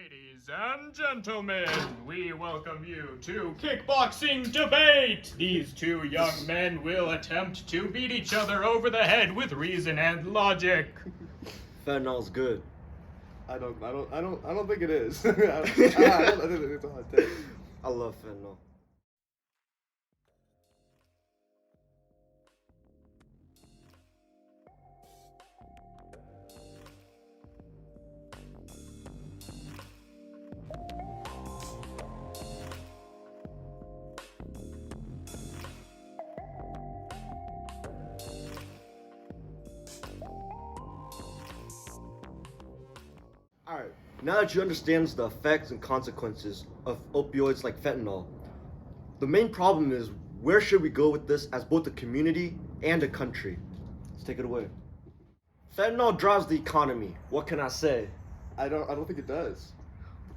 Ladies and gentlemen, we welcome you to Kickboxing Debate! These two young men will attempt to beat each other over the head with reason and logic. Fentanyl's good. I don't think it is. I don't think it's a hot take. I love fentanyl. Alright, now that you understand the effects and consequences of opioids like fentanyl, the main problem is where should we go with this as both a community and a country? Let's take it away. Fentanyl drives the economy. What can I say? I don't think it does.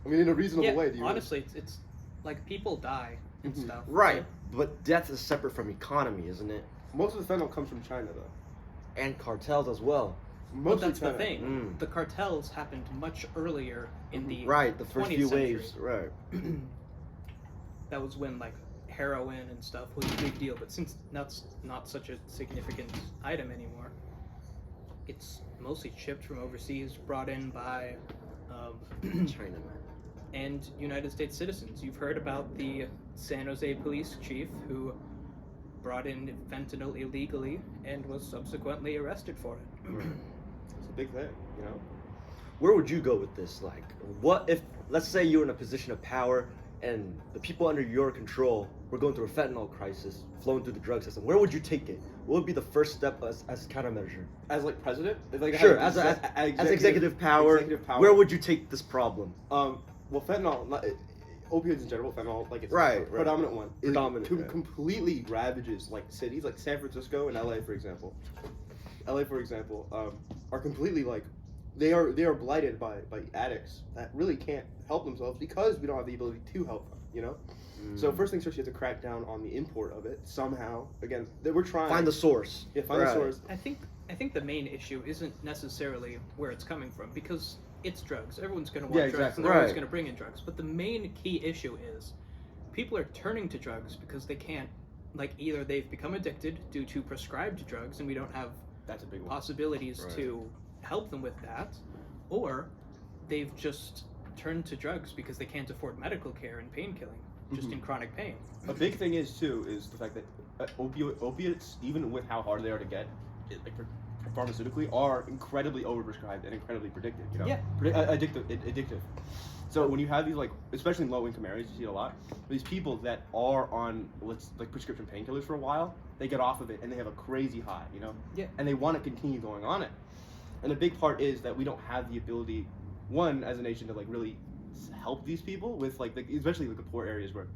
I mean, in a reasonable way. Do you? Honestly, it's like people die and stuff. Right, but death is separate from economy, isn't it? Most of the fentanyl comes from China, though. And cartels as well. But that's China. the thing. The cartels happened much earlier in the the first 20th few century. waves, right. That was when like heroin and stuff was a big deal. But since that's not such a significant item anymore, it's mostly shipped from overseas, brought in by China, man. and United States citizens. You've heard about the San Jose police chief who brought in fentanyl illegally and was subsequently arrested for it. It's a big thing, you know. Where would you go with this? Like, what if, let's say you're in a position of power and the people under your control were going through a fentanyl crisis, flowing through the drug system. Where would you take it? What would be the first step as countermeasure? As like president, like Sure, as executive power, where would you take this problem? Well, fentanyl, opioids in general, fentanyl, like it's Right. the predominant one. Predominant, It right. completely ravages like cities, like San Francisco and LA, for example. Are completely like they are blighted by addicts that really can't help themselves because we don't have the ability to help them. You know. So first things first, you have to crack down on the import of it somehow. Again, we're trying. Find the source. Yeah, find the source. I think the main issue isn't necessarily where it's coming from, because it's drugs. Everyone's going to want drugs, exactly. and everyone's Right. going to bring in drugs. But the main key issue is people are turning to drugs because they can't, like, either they've become addicted due to prescribed drugs, and we don't have That's a big one. possibilities Right. to help them with that, or they've just turned to drugs because they can't afford medical care and pain killing, just in chronic pain. A big thing is too is the fact that opiates, even with how hard they are to get, pharmaceutically, are incredibly overprescribed and incredibly predictive. You know, Yeah. Addictive. So when you have these, like, especially in low-income areas, you see it a lot. These people that are on prescription painkillers for a while, they get off of it and they have a crazy high. You know. Yeah. And they want to continue going on it. And a big part is that we don't have the ability, one, as a nation, to like really help these people with especially like the poor areas where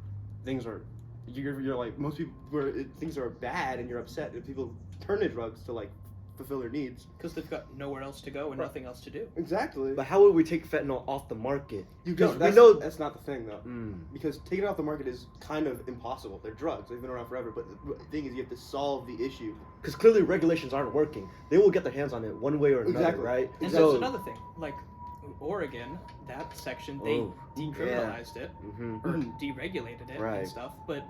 things are you're like most people where things are bad and you're upset and people turn to drugs to like fulfill their needs Because they've got nowhere else to go and nothing else to do. exactly. But how would we take fentanyl off the market? You Because don't. we know That's not the thing though. Because taking it off the market is kind of impossible. They're drugs. They've been around forever. But the thing is, you have to solve the issue. because clearly regulations aren't working. They will get their hands on it one way or another, Exactly. right? And So- that's another thing. Like Oregon, that section, they decriminalized it or deregulated it Right. and stuff. But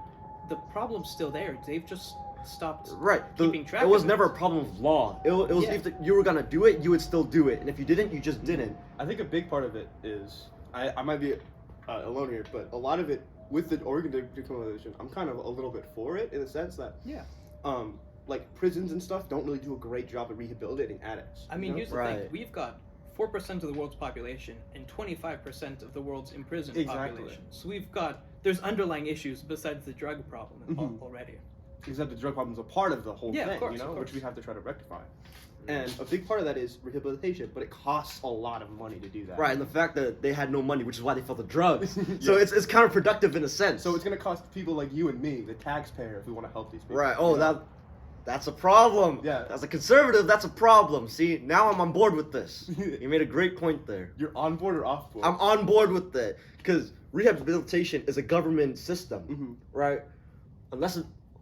the problem's still there. They've just stopped Right. keeping track. It was of never it. a problem of law. It was Yeah. if you were gonna do it, you would still do it, and if you didn't, you just didn't. I think a big part of it is I might be alone here, but a lot of it with the Oregon decriminalization, I'm kind of a little bit for it in the sense that like prisons and stuff don't really do a great job of rehabilitating addicts. I mean, you know? here's the Right. thing: we've got 4% of the world's population and 25% of the world's imprisoned Exactly. population. So there's underlying issues besides the drug problem already. except the drug problem is a part of the whole Yeah, of thing, course, you know, of which we course. have to try to rectify. And a big part of that is rehabilitation, but it costs a lot of money to do that. Right, and the fact that they had no money, which is why they fell to drugs. So it's counterproductive in a sense. So it's going to cost people like you and me, the taxpayer, if we want to help these people. right. Oh, you know? that's a problem. Yeah. As a conservative, that's a problem. See, now I'm on board with this. You made a great point there. You're on board or off board? I'm on board with that because rehabilitation is a government system, right? Unless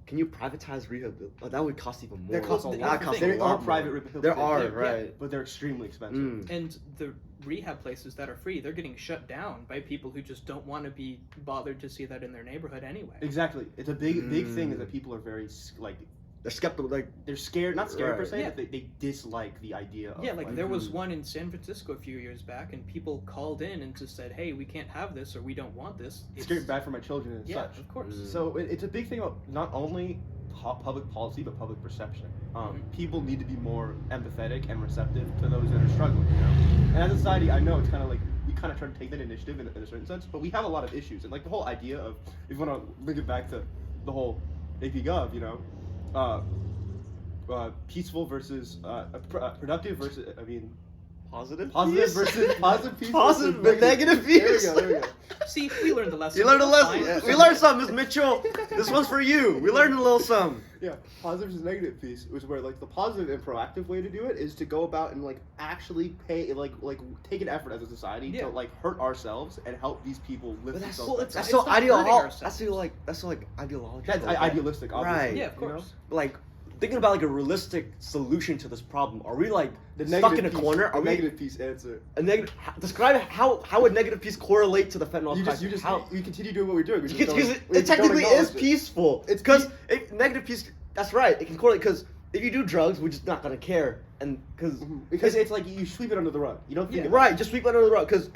can you privatize rehab? That would cost even more. That costs a Well, lot. that's the costs thing. a There are lot private more. rehabilitation. There are, yeah, right. but they're extremely expensive. Mm. And the rehab places that are free, they're getting shut down by people who just don't want to be bothered to see that in their neighborhood anyway. Exactly. It's a big thing is that people are very like They're skeptical. Like, they're scared, not scared per Right. se, Yeah. but they dislike the idea of Yeah, like there was Mhm. one in San Francisco a few years back, and people called in and just said, "Hey, we can't have this, or we don't want this." it's very bad for my children and Yeah, such. of course. Mm. So it's a big thing about not only public policy but public perception. People need to be more empathetic and receptive to those that are struggling. You know, and as a society, I know it's kind of like we kind of try to take that initiative in a certain sense, but we have a lot of issues, and like the whole idea of if you want to link it back to the whole AP Gov, you know. Peaceful versus productive versus positive. positive piece? versus Positive piece. Positive, versus but negative piece. There we go. See, we learned the lesson. You learned a We're lesson. fine. We learned something, Miss Mitchell. This one's for you. We learned a little something. Yeah, positive versus negative piece, which is where like the positive and proactive way to do it is to go about and like actually pay like take an effort as a society Yeah. to like hurt ourselves and help these people lift But that's themselves so, up. that's It's so not hurting ourselves. That's so ideological. That's idealistic, obviously. Right. Yeah, of you know? course. Like thinking about like a realistic solution to this problem. Are we like The stuck in a piece, corner? the Are we negative piece answer. a negative? Describe how would negative peace correlate to the fentanyl crisis? How? We continue doing what we're doing. We just Because don't- we it just don't technically is acknowledge it. peaceful. It's because negative peace. That's right. It can correlate because if you do drugs, we're just not gonna care, and Because it's like you sweep it under the rug. You don't think Yeah. about right, just sweep it under the rug because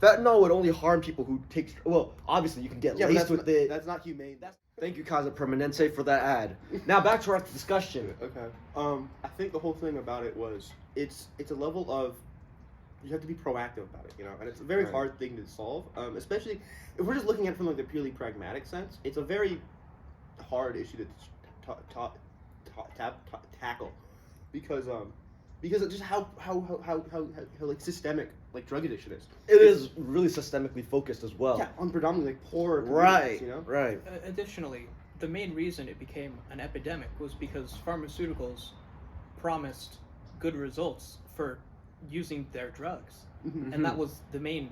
fentanyl would only harm people who take. Well, obviously you can get it. Yeah, but laced that's with it. That's not humane. Thank you, Casa Permanente, for that ad. Now back to our discussion. Okay. I think the whole thing about it was it's a level of you have to be proactive about it, you know, and it's a very Right. hard thing to solve. Especially if we're just looking at it from like the purely pragmatic sense, it's a very hard issue to tackle because of just how like systemic like drug addiction is. It is really systemically focused as well. Yeah, on predominantly like poor Right. communities, you know. Right. Additionally, the main reason it became an epidemic was because pharmaceuticals promised good results for using their drugs. Mhm. And that was the main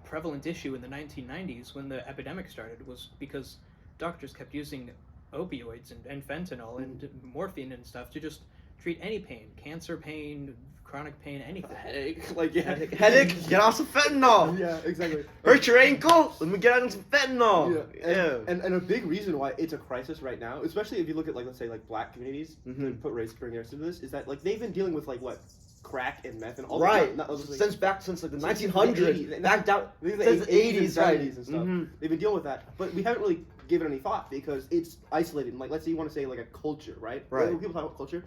prevalent issue in the 1990s when the epidemic started, was because doctors kept using opioids and fentanyl and morphine and stuff to just treat any pain, cancer pain, chronic pain, anything. Headache, like yeah, Headache, get on some fentanyl. Yeah, exactly. Hurt your ankle? Let me get on some fentanyl. Yeah. And a big reason why it's a crisis right now, especially if you look at like let's say like black communities, Mhm. put race into this, is that like they've been dealing with like what crack and meth and all Right. Not, like, since like the since 1900s, the 80s, back down the since the 80s, right? 70s and stuff. Mhm. They've been dealing with that, but we haven't really given any thought because it's isolated. And like let's say you want to say like a culture, right? Right. When people talk about culture,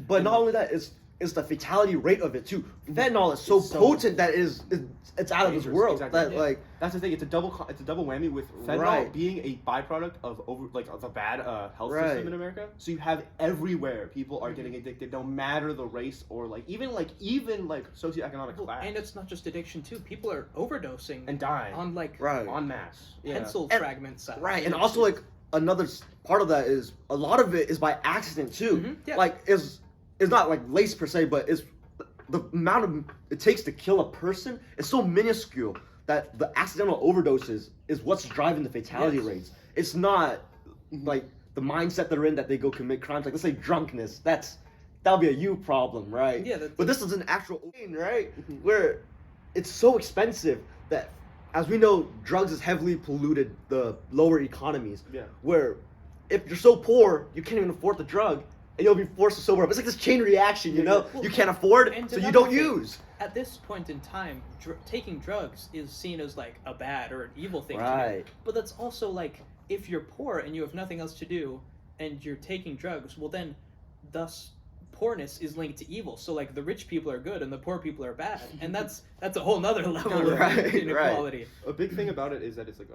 But not only that, it's the fatality rate of it too. Fentanyl is so It's so potent that it's out of this dangerous, world. exactly. That Yeah. like That's the thing. It's a double whammy with fentanyl Right. being a byproduct of of a bad health Right. system in America. So you have everywhere people are getting addicted, no matter the race or even socioeconomic Well, class, and it's not just addiction too. People are overdosing and dying on like right. en masse. Yeah. pencil And- fragment size. Right, and also like another part of that is a lot of it is by accident too. Mhm, yeah. Like it's not like lace per se, but it's the amount of it takes to kill a person is so minuscule that the accidental overdoses is what's driving the fatality Yes. rates. It's not like the mindset they're in that they go commit crimes. Like let's say drunkenness. That'll be a you problem, right? Yeah, But this is an actual pain, right? Where it's so expensive that, as we know, drugs has heavily polluted the lower economies. Yeah. Where if you're so poor, you can't even afford the drug, and you'll be forced to sober up. It's like this chain reaction, you know? Well, You can't afford, and so you another don't thing, use. At this point in time, taking drugs is seen as like a bad or an evil thing to Right. do. But that's also like, if you're poor and you have nothing else to do, and you're taking drugs, well then, thus, poorness is linked to evil. So like the rich people are good and the poor people are bad, and that's a whole nother level Right, of inequality. a big thing about it is that it's like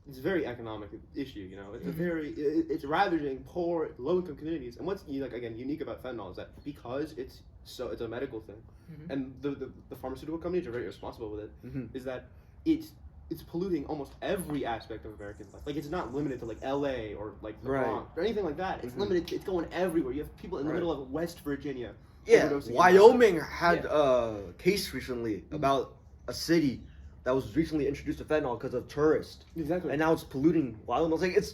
it's a very economic issue, you know. It's a very it's ravaging poor low income communities. And what's again unique about fentanyl is that because it's a medical thing, Mhm. and the pharmaceutical companies are very responsible with it. Mhm. Is that it's polluting almost every aspect of American life. Like it's not limited to like L.A. or like the Right. Bronx or anything like that. It's Mhm. limited. It's going everywhere. You have people in the Right. middle of West Virginia. Yeah, overdosing on Wyoming had Yeah. a case recently about a city that was recently introduced to fentanyl because of tourists. Exactly. And now it's polluting Wyoming. It's like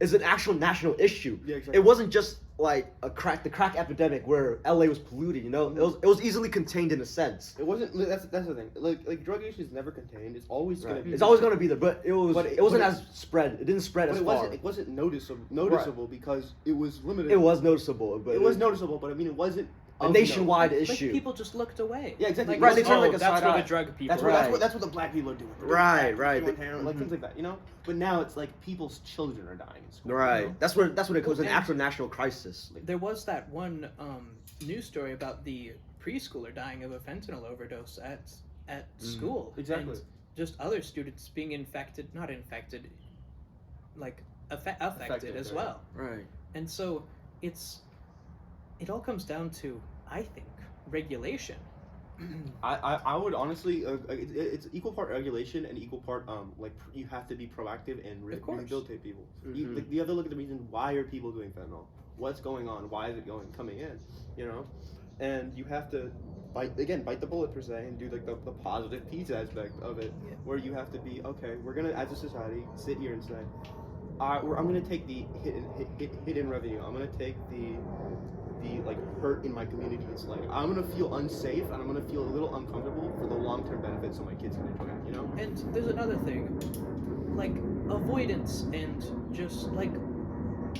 is an actual national issue. Yeah, exactly. It wasn't just like the crack epidemic where LA was polluted. You know, it was easily contained in a sense. It wasn't. That's the thing. Like drug use is never contained. It's always gonna be. It's always gonna be there, but it wasn't as spread. It didn't spread But as it far. wasn't. It wasn't noticeable because it was limited. It was noticeable, but It was noticeable, but I mean, it wasn't a of nationwide note. Like, issue. people just looked away. Yeah, exactly. Right, they turned like a that's side where eye. the drug people. That's what the black people are doing. They're doing Right, crack, right. they're doing heroin, like things like that, you know. But now it's like people's children are dying in school. Right. You know? That's when it comes an And- actual national crisis. There was that one news story about the preschooler dying of a fentanyl overdose at school. Exactly. And just other students being affected as right. well. Right. And so it all comes down to, I think, regulation. I would honestly it's equal part regulation and equal part you have to be proactive and Of course. rehabilitate people. Mhm. You have to look at the reason why are people doing fentanyl, what's going on, why is it coming in, you know, and you have to bite the bullet per se and do like the positive piece aspect of it, Yeah. where you have to be okay. We're gonna as a society sit here and say, I'm gonna take the hidden revenue. I'm gonna take the like hurt in my community. It's like I'm gonna feel unsafe and I'm gonna feel a little uncomfortable for the long-term benefits so my kids can enjoy it, you know. And there's another thing, like avoidance and just like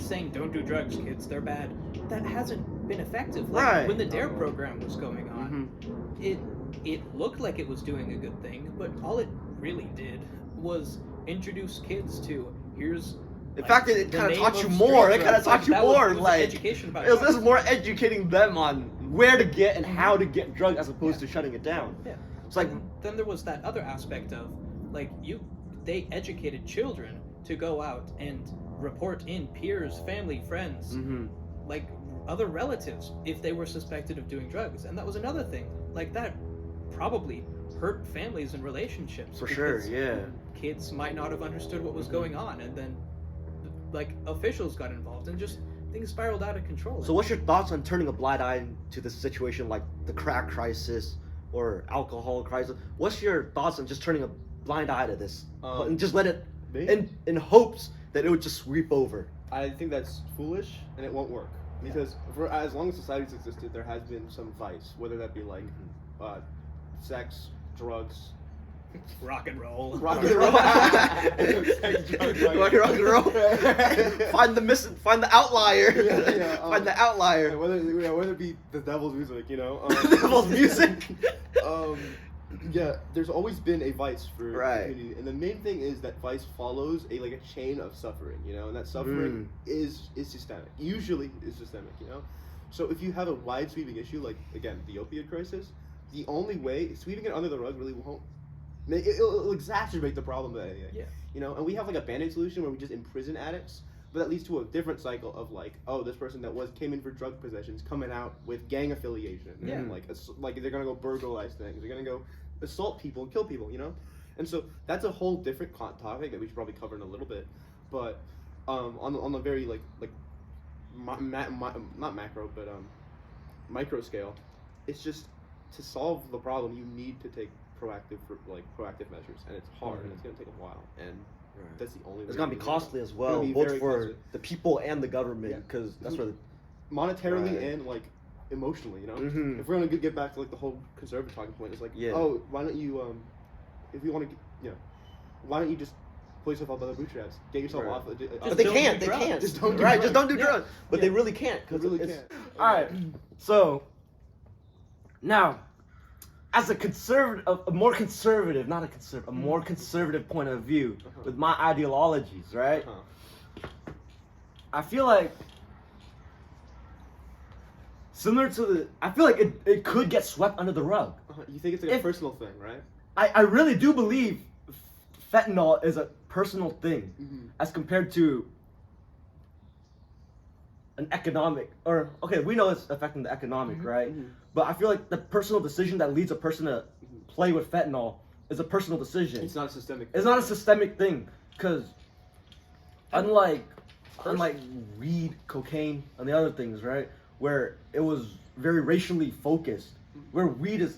saying don't do drugs, kids, they're bad. That hasn't been effective. Like Right. when the DARE program was going on, Mhm. it looked like it was doing a good thing, but all it really did was introduce kids to here's. In like, fact, it the kind of name taught you of more. street It kind of drugs. taught you That was- more. it was Like education about it was drugs. just more educating them on where to get and how to get drugs as opposed to shutting it down. Yeah. It's like Then there was that other aspect of like they educated children to go out and report in peers, family, friends, mhm. like other relatives if they were suspected of doing drugs. And that was another thing. Like that probably hurt families and relationships. For sure, because yeah. Kids might not have understood what was going on, and then like officials got involved and just things spiraled out of control. So what's your thoughts on turning a blind eye to this situation like the crack crisis or alcohol crisis? What's your thoughts on just turning a blind eye to this and just let it in hopes that it would just sweep over? I think that's foolish and it won't work because for as long as society's existed, there has been some vice, whether that be like sex, drugs, rock and roll. rock and roll, sex, drugs, Rock and roll. Find the outlier. Yeah, Find the outlier. whether it be the devil's music, you know. Devil's music. Yeah, there's always been a vice for Right. the community, and the main thing is that vice follows a chain of suffering, you know, and that suffering is systemic. Usually, is systemic, you know. So if you have a wide sweeping issue like again the opioid crisis, the only way sweeping it under the rug really won't. It'll exacerbate the problem. Yeah. You know, and we have like a band-aid solution where we just imprison addicts, but that leads to a different cycle of like, oh, this person that came in for drug possessions coming out with gang affiliation, Yeah. and like they're gonna go burglarize things, they're gonna go assault people and kill people, you know, and so that's a whole different topic that we should probably cover in a little bit, but on the very not macro but micro scale, it's just to solve the problem you need to take proactive measures, and it's hard and it's gonna take a while, and that's the only way. It's gonna be to do it. costly as It's well, gonna be both very for costly. the people and the government, Yeah. because that's where. Monetarily Right. and emotionally, you know. Mhm. If we're gonna get back to the whole conservative talking point, it's like, Yeah. oh, why don't you if you want to, why don't you just pull yourself up by the bootstraps, get yourself Right. off. But Just they don't can't. do They drugs. can't. Just don't do right. drugs. Just don't do Yeah. drugs. But they really can't. They 'Cause really it's- can't. All right. So now, as a more conservative point of view with my ideologies, right? I feel like it could get swept under the rug. You think it's like a personal thing, right? I really do believe fentanyl is a personal thing Mhm. as compared to an economic, or okay, we know it's affecting the economic, right? Mhm. But I feel like the personal decision that leads a person to play with fentanyl is a personal decision. It's not a systemic. It's not a systemic thing, because unlike weed, cocaine, and the other things, right, where it was very racially focused, where weed is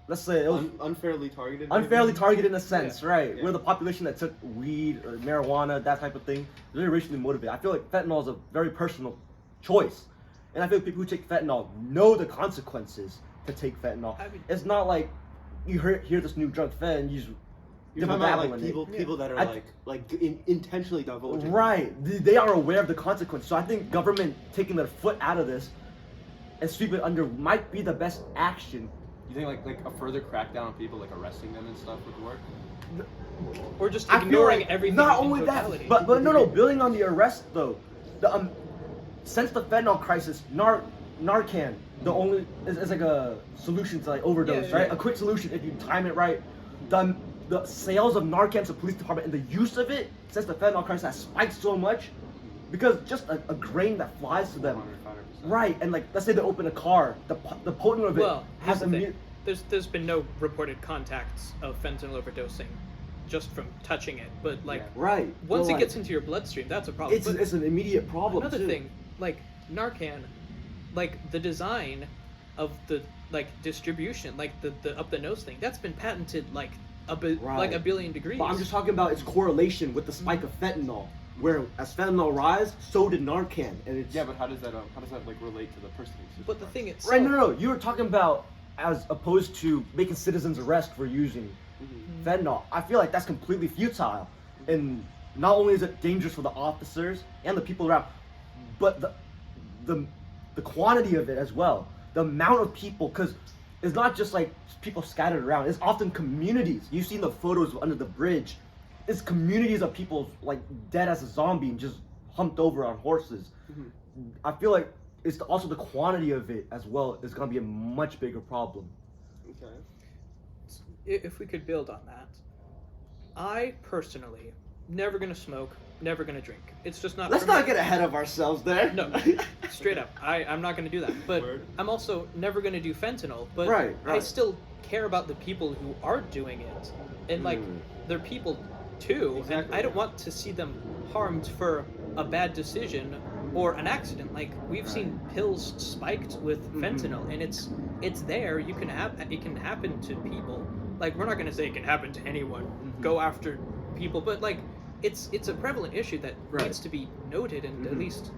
let's say it was unfairly targeted. unfairly maybe? targeted in a sense, right? Yeah. We're the population that took weed or marijuana, that type of thing. Very racially motivated. I feel like fentanyl is a very personal choice, and I feel like people who take fentanyl know the consequences to take fentanyl. I mean- It's not like you hear this new drug fed and you just You're talking about like dabble in it. people that are intentionally divulging. Right. They are aware of the consequence. So I think government taking their foot out of this and sweep it under might be the best action. You think like a further crackdown on people, like arresting them and stuff, would work? Or just I feel ignoring like everything. not in only totality. that, but no, building on the arrest though. The since the fentanyl crisis, Narcan the only is like a solution to like overdose, Yeah, right? yeah. A quick solution if you time it right. The sales of Narcan to the police department and the use of it since the fentanyl crisis has spiked so much because just a grain that flies to them. 100%. Right, and like let's say they open a car, the potent of it Well, here's has the thing. immediate. There's been no reported contacts of fentanyl overdosing, just from touching it. But like Right. once so, it like, gets into your bloodstream, that's a problem. it's But it's an immediate problem. another too. thing, like Narcan, like the design of the like distribution, like the up the nose thing, that's been patented like like a billion degrees. But I'm just talking about its correlation with the spike of fentanyl, where as fentanyl rise, so did Narcan, and it's Yeah, but how does that like relate to the person? who's But the using thing itself, right. No, you were talking about as opposed to making citizens arrest for using fentanyl. I feel like that's completely futile, and not only is it dangerous for the officers and the people around, but the quantity of it as well, the amount of people, because it's not just like people scattered around. It's often communities. You've seen the photos under the bridge. It's communities of people like dead as a zombie and just humped over on horses. I feel like it's also the quantity of it as well is going to be a much bigger problem. Okay. if we could build on that, I personally never gonna smoke, never gonna drink. It's just not. Let's for me. not get ahead of ourselves there. No, straight up. I'm not gonna do that. But Word. I'm also never gonna do fentanyl. But Right. I still care about the people who are doing it, and like they're people too, and Exactly, I don't yeah. want to see them harmed for a bad decision or an accident. Like we've seen pills spiked with fentanyl, and it's there. You can have it can happen to people. Like we're not gonna say it can happen to anyone. Go after people, but like it's a prevalent issue that Right. needs to be noted and at least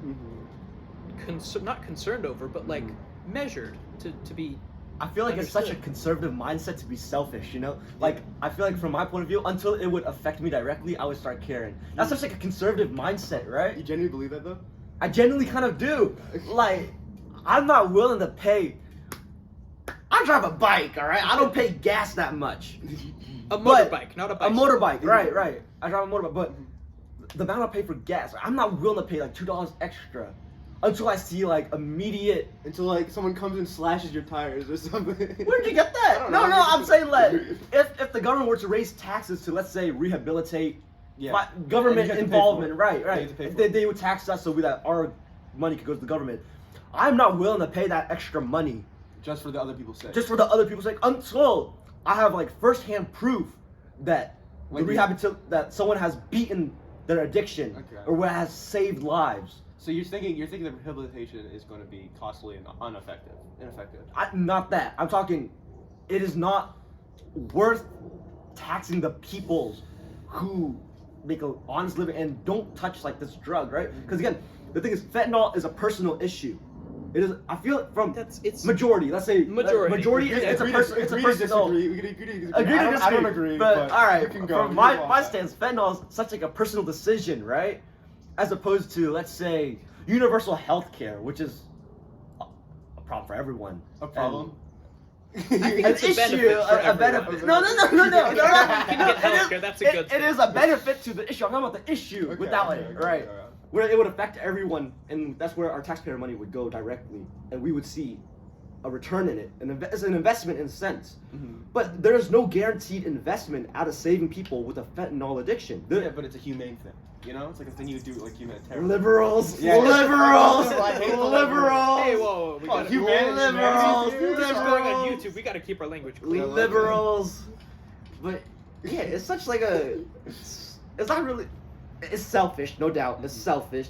not concerned over, but like measured to be. I feel like it's such a Understood. conservative mindset to be selfish, you know? Like, I feel like from my point of view, until it would affect me directly, I would start caring. That's such like a conservative mindset, You right? genuinely believe that though? I genuinely kind of do. Like, I'm not willing to pay. I drive a bike, alright? I don't pay gas that much. A But- motorbike, not a A bike. motorbike, right. I drive a motorbike, but the amount I pay for gas, I'm not willing to pay like $2 extra until I see like immediate. Until like someone comes and slashes your tires or something. Where'd you get that? I don't No, know. I'm saying like if the government were to raise taxes to, let's say, rehabilitate Yeah. government And you have to pay involvement, for it. right. You have to pay for They, it. they would tax us so that our money could go to the government. I'm not willing to pay that extra money Just for the other people's sake. just for the other people's sake until I have like firsthand proof that Like that someone has beaten their addiction Okay. or what has saved lives. So you're thinking that rehabilitation is going to be costly and ineffective. Not that. I'm talking, it is not worth taxing the peoples who make an honest living and don't touch like this drug, right? Because again, the thing is, fentanyl is a personal issue. It is. I feel it from It's majority. Let's say Majority. Majority. It's a person. It's a personal. We can agree to disagree. Agree to I disagree. don't agree. But all right, you can go. from You my can go my on that. stance, fentanyl is such like a personal decision, right? As opposed to, let's say, universal health care, which is a problem for everyone. A problem. I think An it's a benefit issue, for a benefit. everyone. No. If you can get It is- healthcare, that's a good It thing. is a benefit to the issue. I'm talking about the issue Okay, without okay, it, okay, right? okay. Where it would affect everyone, and that's where our taxpayer money would go directly, and we would see a return in it. It's an investment in a sense. But there is no guaranteed investment out of saving people with a fentanyl addiction. Yeah, but it's a humane thing. You know, it's like a thing you would do like humanitarian. Liberals, Yeah. liberals, I hate the liberals. Hey, whoa, we Come on, gotta, humanity, liberals, man. this is going on liberals. YouTube. We gotta keep our language clean. Liberals. But yeah, it's such like it's not really. It's selfish, no doubt. It's selfish,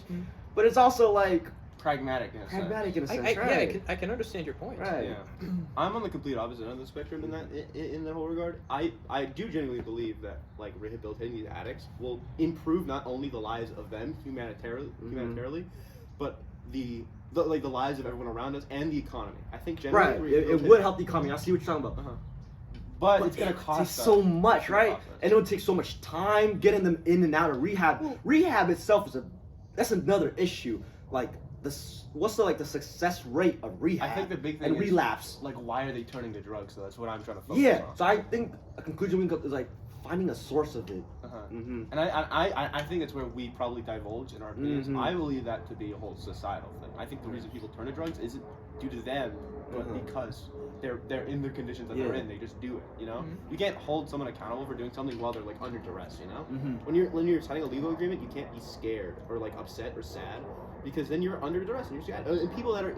but it's also like pragmatic in a sense. Pragmatic in a sense, Yeah, right? I can understand your point. Right. Yeah, I'm on the complete opposite end of the spectrum in that in the whole regard. I do genuinely believe that like rehabilitating these addicts will improve not only the lives of them humanitarily, but the lives of everyone around us and the economy. I think generally Right. It would help the economy. I see what you're talking about. But it's gonna it cost takes us so much, right? cost us. And it would take so much time getting them in and out of rehab. Rehab itself that's another issue. Like what's the success rate of rehab? I think the big thing and is relapse. like why are they turning to drugs? So that's what I'm trying to focus Yeah. on. So I think a conclusion we can come is like finding a source of it. And I think that's where we probably divulge in our opinions. I believe that to be a whole societal thing. I think the reason people turn to drugs isn't due to them, but because they're in the conditions that they're in. They just do it. You know, you can't hold someone accountable for doing something while they're like under duress. You know, when you're signing a legal agreement, you can't be scared or like upset or sad. Because then you're under duress and you're sad. And people that are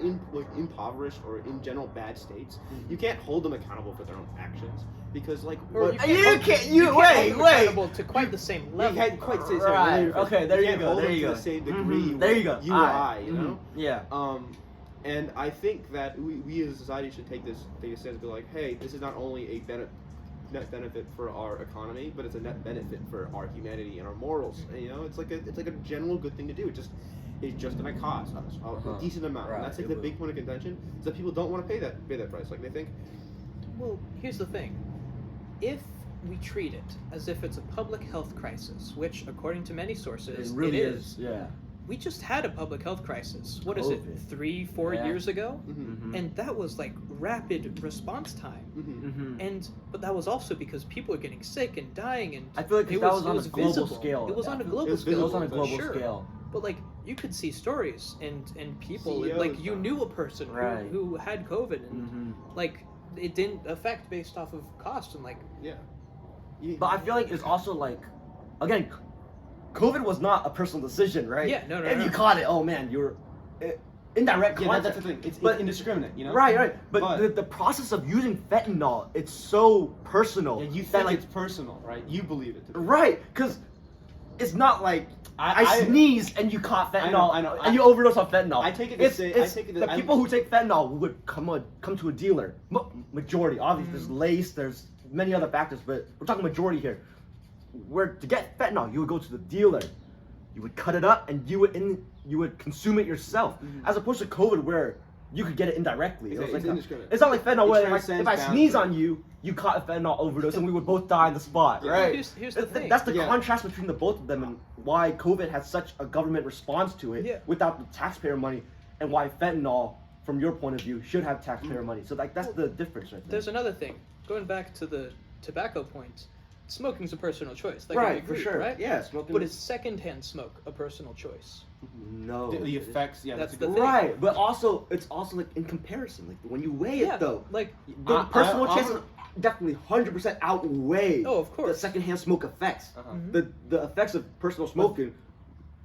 impoverished or in general bad states, you can't hold them accountable for their own actions. Because like Or You can't can't- hold you- them wait. accountable to quite the same you level. can't quite say Right. Okay, there you can't go, hold there them you to go. the same degree. There you go. You Alright. or I, you know. Yeah. And I think that we as a society should take a stance and be like, hey, this is not only a net benefit for our economy, but it's a net benefit for our humanity and our morals. And, you know, it's like a general good thing to do. It just gonna cost us a decent amount. Right, And that's like it the will. big point of contention is that people don't want to pay that price. Like they think, Well, here's the thing. If we treat it as if it's a public health crisis, which according to many sources It really it is. Yeah. We just had a public health crisis. What is it? COVID. 3-4 Yeah. years ago? Mhm. And that was like rapid response time. But that was also because people were getting sick and dying, and I feel like it that was on it a global visible. scale. It was on a global It was scale. It was on a for global sure. scale. But like you could see stories and people CEOs like you died. knew a person Right. who had COVID and like it didn't affect based off of cost and like yeah. But I feel like it's also like, again, COVID was not a personal decision, right? Yeah, no, If no. you caught it, oh man, you're indirect Yeah, contact. that's the thing. It's But- indiscriminate, you know. Right. But But- the process of using fentanyl, it's so personal. Yeah, you that, think like, it's personal, right? You believe it. To be. right? Because it's not like I I- sneezed and you caught fentanyl. I know. And you overdose on fentanyl. I take it to It's, say- it's I take it to- the I'm- people who take fentanyl would come to a dealer. Majority, obviously, there's lace, there's many other factors, but we're talking majority here. Where to get fentanyl, you would go to the dealer, you would cut it up, and you would consume it yourself, as opposed to COVID, where you could get it indirectly. It was It's like indiscriminate. it's not like fentanyl, It where transcends if I boundaries. sneeze on you, you caught a fentanyl overdose, and we would both die on the spot, Yeah. right? Here's the thing. That's the Yeah. contrast between the both of them, and why COVID had such a government response to it Yeah. without the taxpayer money, and why fentanyl, from your point of view, should have taxpayer money. So like that's the difference, right there. There's another thing. Going back to the tobacco point, smoking's a personal choice. Like, I Right, agree, for sure. right? Yeah, smoking. But is secondhand smoke a personal choice? no The effects, yeah, That's a the good- thing. right, but also it's also like in comparison, like when you weigh Yeah, it though, like the personal I'm- chances definitely 100% outweigh Oh, of course. the secondhand smoke effects. Uh-huh. The effects of personal smoking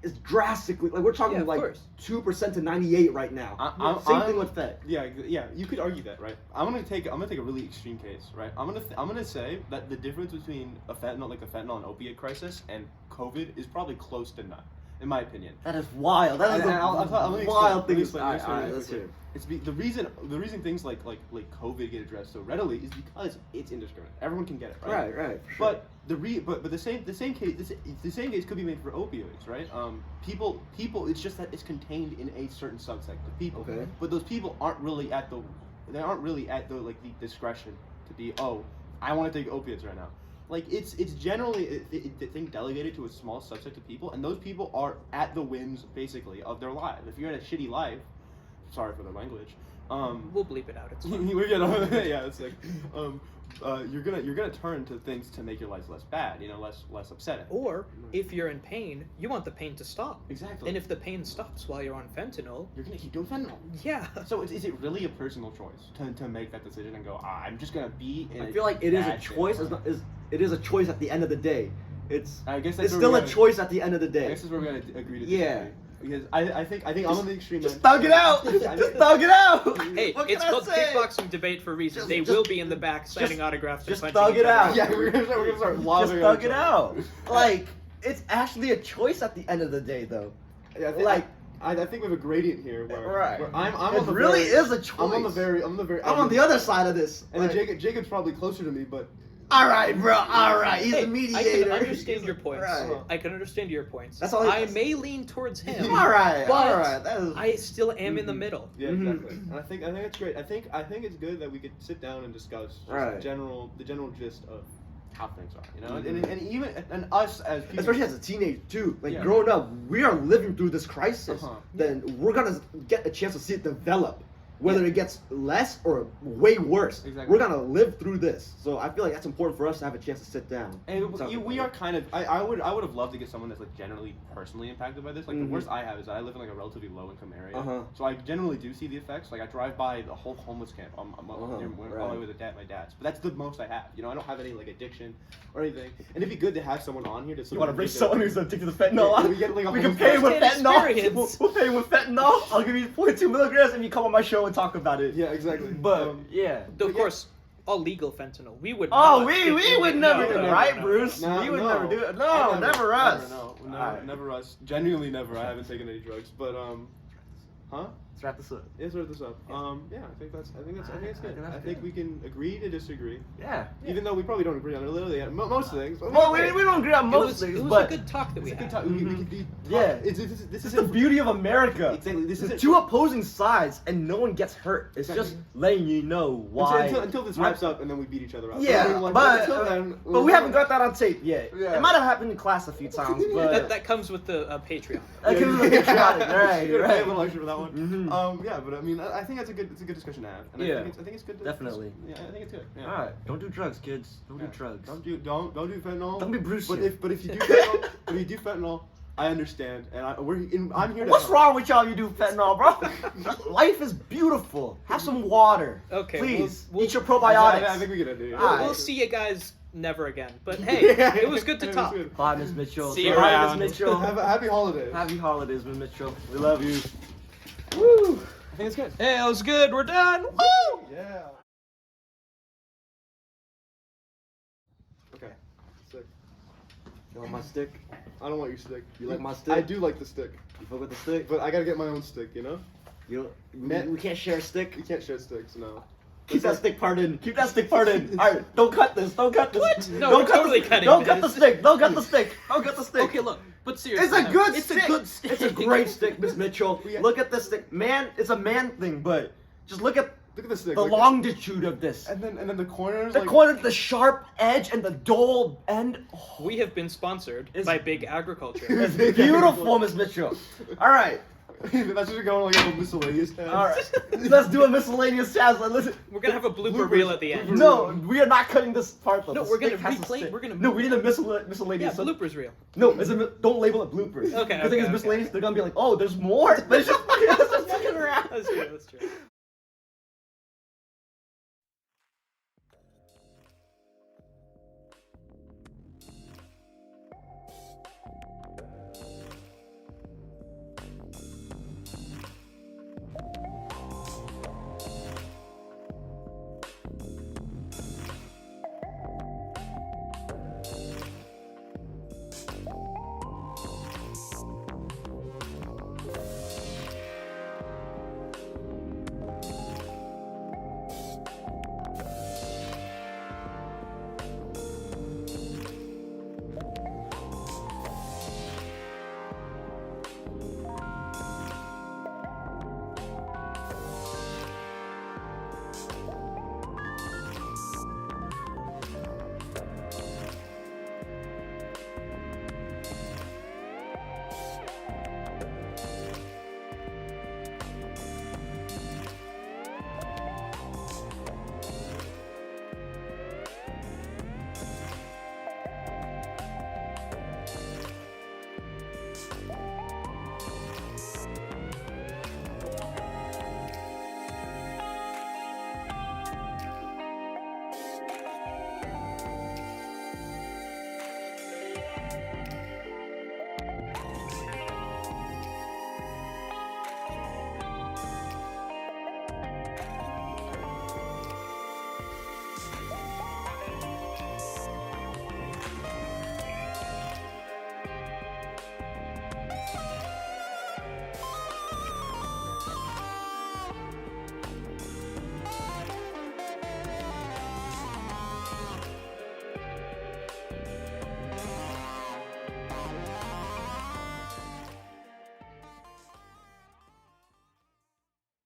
is drastically like we're talking Yeah, of like course. 2% to 98 right now. Same thing with that. Yeah, you could argue that, right? I'm gonna take a really extreme case, right? I'm gonna say that the difference between a fentanyl and opiate crisis and COVID is probably close to none, in my opinion. That is wild. That is And a let me wild explain, thing. let me explain, let me explain Alright, really let's hear quickly. it. It's the reason things like COVID get addressed so readily is because it's indiscriminate. Everyone can get it, right? Right, for sure. But the same case could be made for opioids, right? People it's just that it's contained in a certain subsect of people. Okay. But those people aren't really at the like the discretion to be, oh, I want to take opiates right now. Like it's generally a thing delegated to a small subset of people, and those people are at the whims basically of their lives. If you're in a shitty life, sorry for the language, We'll bleep it out. It's fine. yeah, it's like, you're gonna turn to things to make your life less bad, less upsetting. Or if you're in pain, you want the pain to stop. Exactly. And if the pain stops while you're on fentanyl, you're gonna keep doing fentanyl. yeah. So is it really a personal choice to make that decision and go, I'm just gonna be in I feel like it is a bad choice. state. It is a choice at the end of the day. It's I guess that's it's where still we a gotta- choice at the end of the I day. guess this is where we're gonna agree to Yeah. disagree. Because I think I'm on the extreme Just end. thug it out. Just thug it out. Hey, What it's can I called say? kickboxing debate for a reason. Just- They just- will be in the back signing autographs and just punching thug each it other. out. Yeah, we're gonna start Just lobbing thug at it each out. other. Like it's actually a choice at the end of the day, though. Yeah, I think- Like I think we have a gradient here where, Right. where I'm It on the really very, is a choice. I'm on the very I'm on the other side of this. And then Like, Jacob's probably closer to me, but all right, bro. All right, he's Hey, a mediator. I can understand your points. Right. I can understand your points. That's all I he- may lean towards him. All right, but all right. That is. I still am in the middle. yeah, Mhm. exactly. And I think it's great. I think it's good that we could sit down and discuss just Right. the general gist of how things are, you know, Mhm. and even and us as people, Especially as a teenager too. Like Yeah. growing up, we are living through this crisis. Uh-huh. Then we're gonna get a chance to see it develop. Whether it gets less or way worse, Exactly. we're gonna live through this. So I feel like that's important for us to have a chance to sit down. And Talk we about are kind of. I would have loved to get someone that's like generally personally impacted by this. Like Mhm. the worst I have is that I live in like a relatively low income area, Uh-huh. so I generally do see the effects. Like I drive by the whole homeless camp on near right. all the way with my dad's. But that's the most I have. You know, I don't have any like addiction or anything. And it'd be good to have someone on here to. Sort You want to of bring give someone their- who's addicted to fentanyl? Yeah, we get, like, a we can homeless pay him with person. fentanyl. Experience. We'll pay him with fentanyl. I'll give you 42 milligrams if you come on my show and talk about it. Yeah, exactly. But yeah. Of course, all legal fentanyl. We would. Oh, not we do would it. never No, do no, it, no, right, no, Bruce? No, we would no. never do it. I No, never us. No, Alright. never us. Genuinely never. I haven't taken any drugs, but huh? Let's wrap this up. Let's wrap this up. Yeah, I think it's good. think that's I think good. we can agree to disagree, Yeah. even though we probably don't agree on literally most things. But Well, we don't agree on It most was, things, it was but a good talk that we it's a had. good time. We could be. Yeah. This this is is the beauty of America. Exactly. This is Two opposing sides, and no one gets hurt. It's Exactly. just letting you know why. until this wraps up and then we beat each other up. Yeah, Like, but until then, but we haven't got that on tape yet. Yeah. It might have happened in class a few times, but That comes with the Patreon. that could be patriotic, right? You're Right. a lecture for that one. Mhm. Yeah, but I mean, I think it's a good discussion to have. And Yeah. I think it's good. To, Definitely. Yeah, I think it's good. Yeah. All right, don't do drugs, kids. Don't Yeah. do drugs. Don't do fentanyl. Don't be Bruce But here. if you do fentanyl, I understand, and I'm here to. What's help. wrong with y'all? You do fentanyl, bro? Life is beautiful. Have some water. Okay, Please we'll- eat your I probiotics. think we get it. Alright. We'll see you guys never again. But hey, it was good to talk. Bye, Miss Mitchell. See you Bye, around. Miss Mitchell. Have a happy holidays. Happy holidays, Miss Mitchell. We love you. Woo! I think it's good. Hey, it was good. We're done. Woo! Yeah. Okay. Sick. You want my stick? I don't want your stick. You like my stick? I do like the stick, You fuck with the stick? but I gotta get my own stick. You know. We can't share a stick. You can't share sticks. No. Keep that stick part in. Keep that stick part in. All right, don't cut this. Don't cut this. What? No, don't we're cut totally the, cutting Don't cut the this. stick. Don't cut the stick. Don't cut the stick. Okay, look, but seriously, It's a good it's stick. a good stick. It's a great stick, Miss Mitchell. Look at this stick. Man, it's a man thing, but just look at Look at the stick. the like- longitude of this. And then the corners. The like, corner, the sharp edge, and the dull end. Oh, We have been sponsored It's- by Big Agriculture. it's beautiful, Miss Mitchell. All right. That's just going like a miscellaneous. tab. All right. Let's do a miscellaneous tab. Listen. We're gonna have a blooper Bloopers. reel at the end. No, we are not cutting this part though. No, The we're gonna stick has to replay- stick. we're gonna- No, we need a Yeah, miscellaneous. bloopers reel. No, don't label it bloopers. Okay, The thing is, okay, miscellaneous, okay. they're gonna be like, oh, there's more. But it's just fucking around. That's true. That's true.